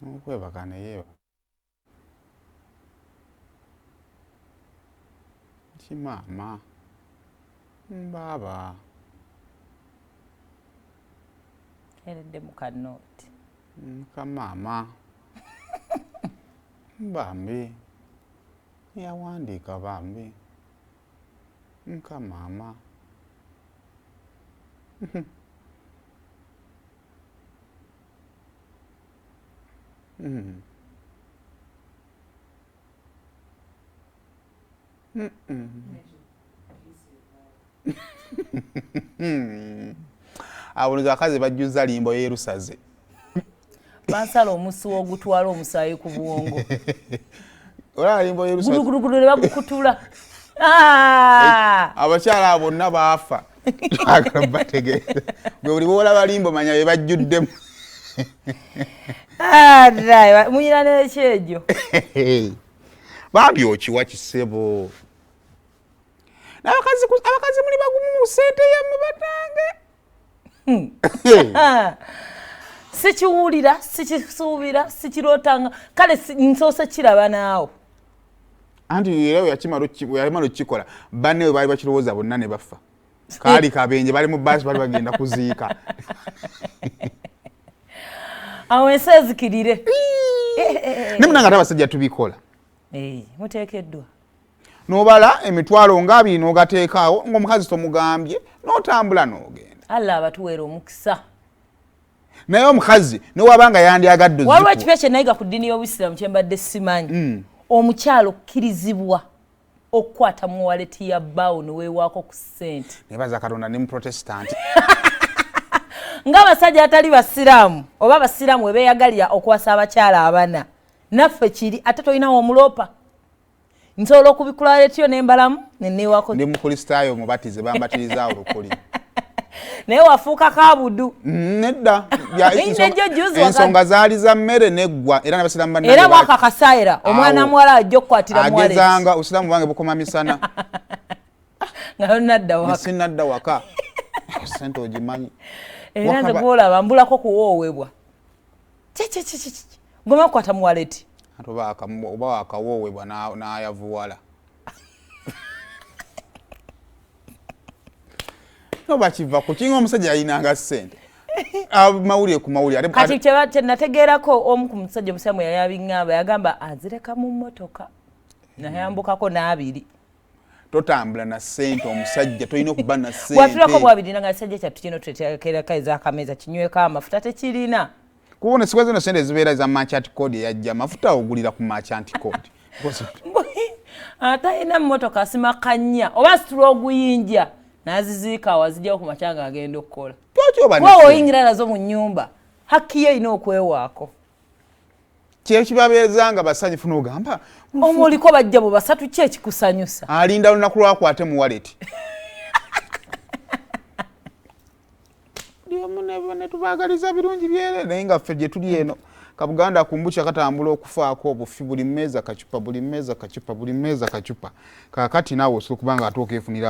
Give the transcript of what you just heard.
Okwebaka ne yeebaka. Kimama. Baba. Eredde mu kanooti. Kamama. Bambi. Yawandiika bambi. Kamama. Abulunzi akazi bajjuza limbo yerusaze. Bansala omusi w'ogutwala omusaayi ku buwongo. Olaba limbo yerusaze. Gulugulugulu ne bagukutula. Abakyala bonna baafa. Twagala bategeeza. Gwe buli bw'olaba limbo manya be bajjuddemu. Muyina n'ekyejo. Bambi okiwa kisebo. Abakazi muli bagumu mu ssente yammwe batange. Sikiwulira, sikisuubira, sikirootanga. Kale nsoose kiraba naawe. Anti era yamala okukikola banne we baali bakirowooza bonna ne bafa. Kaali kabenje bali mu baasi bali bagenda kuziika. Awo ensi ezikirire. Ne munanga ate abasajja tubikola. Muteekeddwa. N'obala emitwalo nga 2 n'ogateekaawo ng'omukazi tomugambye n'otambula n'ogenda. Allah abatuweera omukisa. Naye omukazi ne wabanga yandyagadde ozikuwa. Waliwo ekipe kyennayiga ku ddiini y'Obusiraamu kye mbadde simanyi. Omukyalo okkirizibwa okukwata mu waleti ya bbaawo ne weewaako ku ssente. Nebaza Katonda ne mu Protestant. Ng'abasajja atali basiraamu oba abasiraamu we beeyagalira okuwasa abakyala abana. Naffe kiri ate tolinawo omuloopa. Nsobola okubikula waletyo ne mbalamu ne neewaako. Ndi mukristaayo mubatize bambatiriza olukuli. Naye wafuuka kaabudu. Nedda. Ensonga zaali za mmere neggwa era n'abasiraamu bannange. Era mwaka kasaayira omwana muwala ajja okukwatira mu waleti. Agezanga obusiraamu bwange bukoma misana. Nga nadda waka. Sinadda waka. Sente ogimanyi. Era nze gwolaba mbulako kuwoowebwa. Goma kukwata mu waleti. Oba wakawoowebwa n'ayavuwala. Oba kiva ku kinga omusajja yayinanga ssente. Mawulire ku mawulire. Kati kye nategeerako omu ku musajja omusiraamu yali abiŋŋamba yagamba azireka mu mmotoka. Nayambukako n'abiri. Totambula na ssente omusajja tolina okuba na ssente. Watulako bwabiri nga ssajja kyattu kino tuteekerako ez'akameza kinyweko amafuta tekirina. Kubona sikweze no ssente zibeera za merchant code yajja amafuta ogulira ku merchant code. Atalina mmotoka asimakanya oba situla oguyinja n'aziziika awazijjawo ku makyanga agenda okukola. Waawe oyingira nazo mu nnyumba hakki ye erina okwewaako. Kyekibabeezanga basanyufu n'ogamba omuliko bajja bo basatu ki ekikusanyusa. Alinda olunaku lwakwate mu waleti. Ne tubaagaliza birungi byere naye nga ffe gye tuli eno Kabuganda kumbucha katambula okufaako obufi buli mmeeza kacupa buli mmeeza kacupa buli mmeeza kacupa. Kakati naawe osukubanga atuuka efunira